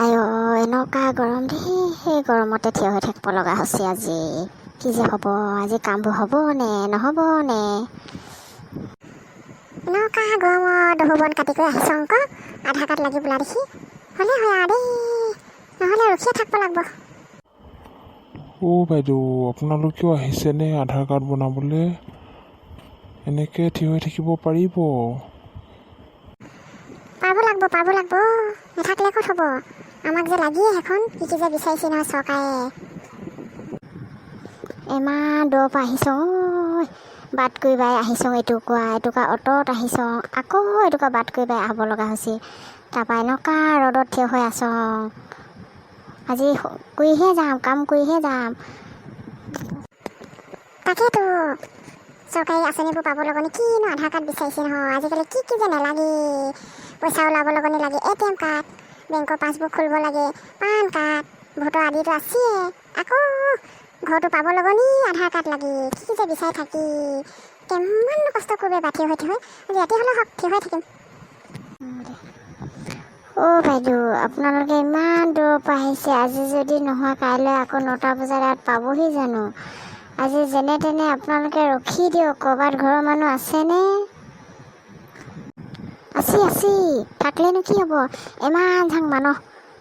আইঅ এনেকুৱা গৰম দেই, সেই গৰমতে থিয় হৈ থাকিব লগা হৈছে আজি। কি যে হ'ব, আজি কামবোৰ হ'ব নে নহ'ব নে? এনেকুৱা গৰমত দহুবন কাটি কৰি আহিছোঁ অংক, আধাৰ কাৰ্ড লাগি বোলা দেখি। হ'লে হয় আৰু দেই, নহ'লে ৰখিয়ে থাকিব লাগিব। বাইদেউ, আপোনালোকেও আহিছেনে আধাৰ কাৰ্ড বনাবলৈ? এনেকৈ থিয় হৈ থাকিব পাৰিব? পাব লাগিব, নাথাকিলে ক'ত হ'ব? আমাক যে লাগিয়ে সেইখন, কি যে বিচাৰিছে নহয় চৰকাৰে। ইমান দূৰৰ পৰা আহিছোঁ, বাট কৰি বাই আহিছোঁ, এটুকুৰা অটত আহিছোঁ, আকৌ এটুকুৰা বাট কৰি বাই আহিব লগা হৈছে। তাৰপৰা এনেকুৱা ৰ'দত থিয় হৈ আছোঁ, আজি কৰিহে যাম, কাম কৰিহে যাম। তাকেতো চৰকাৰী আঁচনিবোৰ পাব লগনি কিনো আধাৰ কাৰ্ড বিচাৰিছে নহয়, আজিকালি কি যে নালাগে। পইচা ওলাব লগনি লাগে ATM কাৰ্ড, বেংকৰ পাছবুক খুলিব লাগে, পান কাৰ্ড, ভোটৰ আদিটো আছেই, আকৌ ঘৰটো পাব লগনি আধাৰ কাৰ্ড লাগে। কি যে বিচাৰি থাকি কিমান কষ্ট কৰিব বা থিয় হৈ আজি ৰাতি হ'লেও হওক থিয় হৈ থাকিম। বাইদেউ, আপোনালোকে ইমান দূৰৰ পৰা আহিছে, আজি যদি নহয় কাইলৈ আকৌ 9টা বজাত ইয়াত পাবহি জানো? আজি যেনে তেনে আপোনালোকে ৰখি দিয়ক। ক'ৰবাত ঘৰৰ মানুহ আছেনে? আছি থাকিলেনো কি হ'ব, ইমান ঝাং মানুহ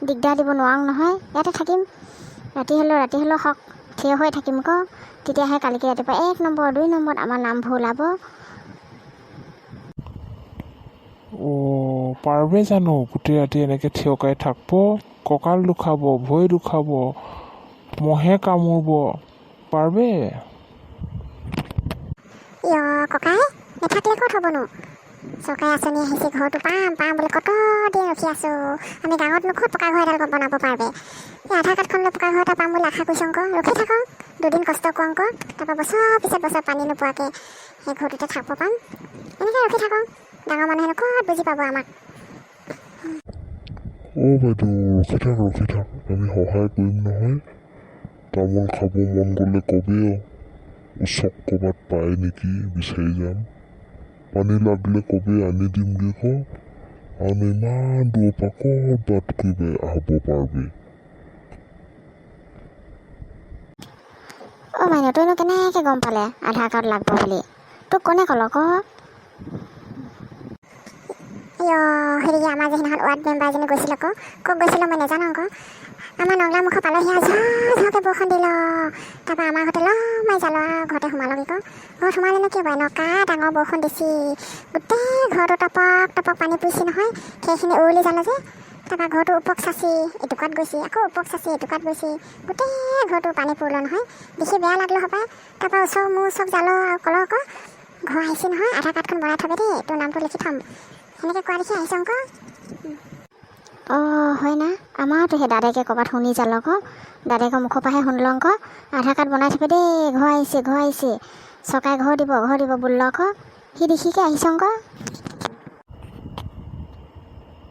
দিগদাৰ দিব নোৱাৰোঁ নহয়, ইয়াতে থাকিম। ৰাতি হ'লেও হওক থিয় হৈ থাকিম আকৌ, তেতিয়াহে কালিকৈ ৰাতিপুৱা 1 নম্বৰ 2 নম্বৰত আমাৰ নামবোৰ ওলাব। পাৰিবে জানো গোটেই ৰাতি এনেকৈ থিয়কাই থাকিব? কঁকাল দুখাব, ভৰি দুখাব, মহে কামুৰিব, পাৰিবে? ককাই নাথাকিলে ক'ত হ'বনো? চৰকাৰী আঁচনি আহিছে, ঘৰটো পাম বুলি কত দিন ৰখি আছোঁ। আমি গাঁৱতনো ক'ত পকা ঘৰ এডাল বনাব পাৰিবে? এই আধাৰ কাৰ্ডখন লৈ পকা ঘৰ এটা পাম বুলি আশা কৰিছোঁ আকৌ, ৰখি থাকক, দুদিন কষ্ট কৰোঁ আকৌ, তাৰপৰা বছৰ পিছত বছৰ পানী নোপোৱাকৈ সেই ঘৰটোতে থাকিব পাম। এনেকৈ ৰখি থাকক, ডাঙৰ মানুহেনো ক'ত বুজি পাব আমাক। বাইদেউ, ৰখি থাক, আমি সহায় কৰিম নহয়। তামোল খাব মন গ'লে কবেই, ওচৰত ক'ৰবাত পায় নেকি বিচাৰি যাম। পানী লাগিলে কবেই আনি দিমগৈ আকৌ। আমি ইমান দূৰৰ পৰা ক'ত বাট কৰিব আহিব পাৰিবি? মাইনা, তইনো কেনেকৈ গম পালে আধাৰ কাৰ্ড লাগব বুলি? তোক কোনে ক'ল আকৌ? হেৰি, আমাৰ যে সেইদিনাখন ৱাৰ্ড মেম্বাৰজনী গৈছিল আকৌ, ক'ত গৈছিল মই নাজানো আকৌ। আমাৰ নংলা মুখৰ পালেহি আৰু ঝৰকৈ বৰষুণ দিল, তাৰপৰা আমাৰ ঘৰতে মাই জালো আৰু ঘৰতে সোমালোগৈ আকৌ। ঘৰত সোমালেনো কি হ'ব, এনেকুৱা ডাঙৰ বৰষুণ দিছি, গোটেই ঘৰটো টপক পানী পৰিছে নহয়, সেইখিনি উৰুলি জানো যে। তাৰপৰা ঘৰটো উপক চাচি এটুকুৰাত গৈছে, আকৌ উপক চাচি এটুকুৰাত গৈছে, গোটেই ঘৰটো পানী পৰিলে নহয়, দেখি বেয়া লাগিলে হ'পায়। তাৰপৰা মোৰ ওচৰত জালো আৰু ক'লো আকৌ, ঘৰ আহিছে নহয়, আধাৰ কাৰ্ডখন বনাই থ'বে দেই, তোৰ নামটো লিখি থ'ম। সেনেকৈ কোৱা দেখি আহিছোঁ আকৌ। হয় না, আমাৰতো সেই দাদাকে ক'ৰবাত শুনি যালো আকৌ, দাদাকৰ মুখৰ পৰাহে শুনিলোঁ আকৌ, আধাৰ কাৰ্ড বনাই থ'বে দেই, ঘৰ আহিছে, চৰকাৰে ঘৰ দিব বোলো আকৌ, সি দেখিকৈ আহিছোঁ আকৌ।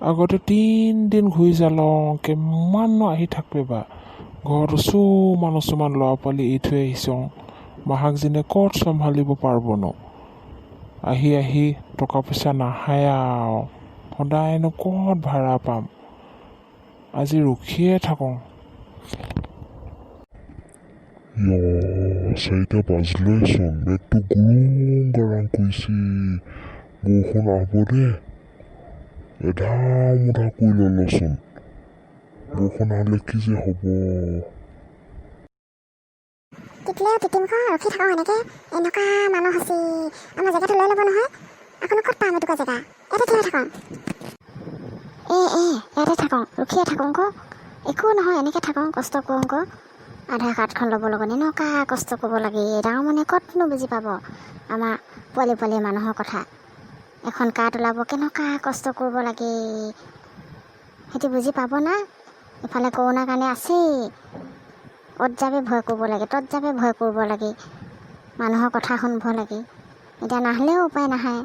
আগতে 3 দিন ঘূৰি যাওঁ, কিমাননো আহি থাকবে বা। ঘৰত মানুহ ল'ৰা পোৱালি এৰি থৈ আহিছোঁ, মাহাকজনীয়ে ক'ত চম্ভালিব পাৰিবনো? আহি টকা পইচা নাখায় আৰু, সদায়নো ক'ত ভাড়া পাম? আজি ৰখিয়ে থাকোঁ। 4টা বাজিলেইচোন, মেঘটো গুৰুং গাৰাং কৰিছে, বৰষুণ আহিব দেই। এধামোধা কৰি ল'লোচোন, বৰষুণ আহিলে কি যে হ'ব। তিতিলেও তিতিম আকৌ, ৰখি থাকক এনেকুৱা মানুহ আছে, আমাৰ জেগাটো লৈ ল'ব নহয়, আকৌনো ক'ত পাম এটুকুৰা জেগা, ইয়াতে থিয় থাকক। ইয়াতে থাকক, ৰখিয়ে থাকোঁ আকৌ, একো নহয়, এনেকৈ থাকোঁ, কষ্ট কৰোঁ আকৌ। আধাৰ কাৰ্ডখন ল'ব লগনি এনেকুৱা কষ্ট কৰিব লাগে, ডাঙৰ মানুহে ক'তনো বুজি পাব আমাৰ পোৱালি মানুহৰ কথা। এখন কাৰ্ড ওলাব কেনেকুৱা কষ্ট কৰিব লাগে, সিহঁতি বুজি পাব না? ইফালে কৰোণাৰ কাৰণে আছেই, অত যাবে ভয় কৰিব লাগে, তত যাবে ভয় কৰিব লাগে, মানুহৰ কথা শুনিব লাগে। এতিয়া নাহিলেও উপায় নাহে,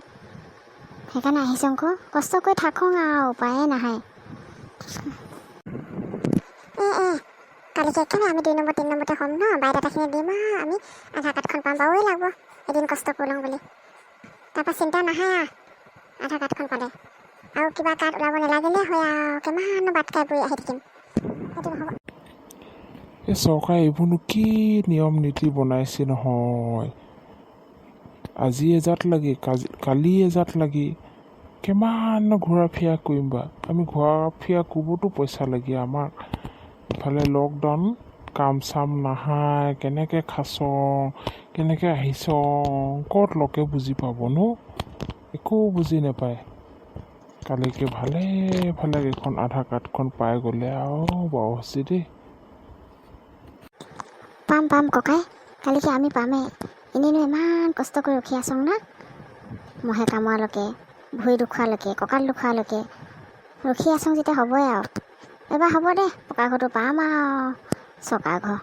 সেইকাৰণে আহিছোঁ আকৌ, কষ্ট কৰি থাকোঁ আৰু উপায়ে নাহে। কালিকে একেবাৰে আমি 2 নম্বৰ 3 নম্বৰতে হ'ম ন, বায়'ডাটাখিনি দিম আৰু আমি আধাৰ কাৰ্ডখন পাম, পাবই লাগিব এদিন কষ্ট কৰি লওঁ বুলি, তাৰপৰা চিন্তা নাহে আধাৰ কাৰ্ডখন পালে। আৰু কিবা কাৰ্ড ওলাব নালাগিলে হয় আৰু কিমানো বাট খাই পৰি আহি থাকিম সেইটো নহ'ব। এই চৰকাৰে এইবোৰনো কি নিয়ম নীতি বনাইছে নহয়, আজি এজাত লাগি কালি এজাত লাগি কিমান ঘূৰা ফুৰা কৰিম বা। আমি ঘূৰা ফুৰা কৰিবতো পইচা লাগে আমাক, ইফালে লকডাউন কাম চাম নাহাই, কেনেকৈ খাচ কেনেকৈ আহিছ, ক'ত লোকে বুজি পাবনো, একো বুজি নাপায়। কালিকে ভালে এইখন আধাৰ কাৰ্ডখন পাই গ'লে আৰু বাৰু হৈছে দেই। পাম ককাই, কালিকে আমি পামেই। এনেইনো ইমান কষ্ট কৰি ৰখি আছোঁ না, মহে কামোৰালৈকে, ভৰি দুখোৱালৈকে, কঁকাল দুখোৱালৈকে ৰখি আছোঁ যেতিয়া হ'বই আৰু। এবাৰ হ'ব দে, পকা ঘৰটো পাম আৰু চকা ঘৰ।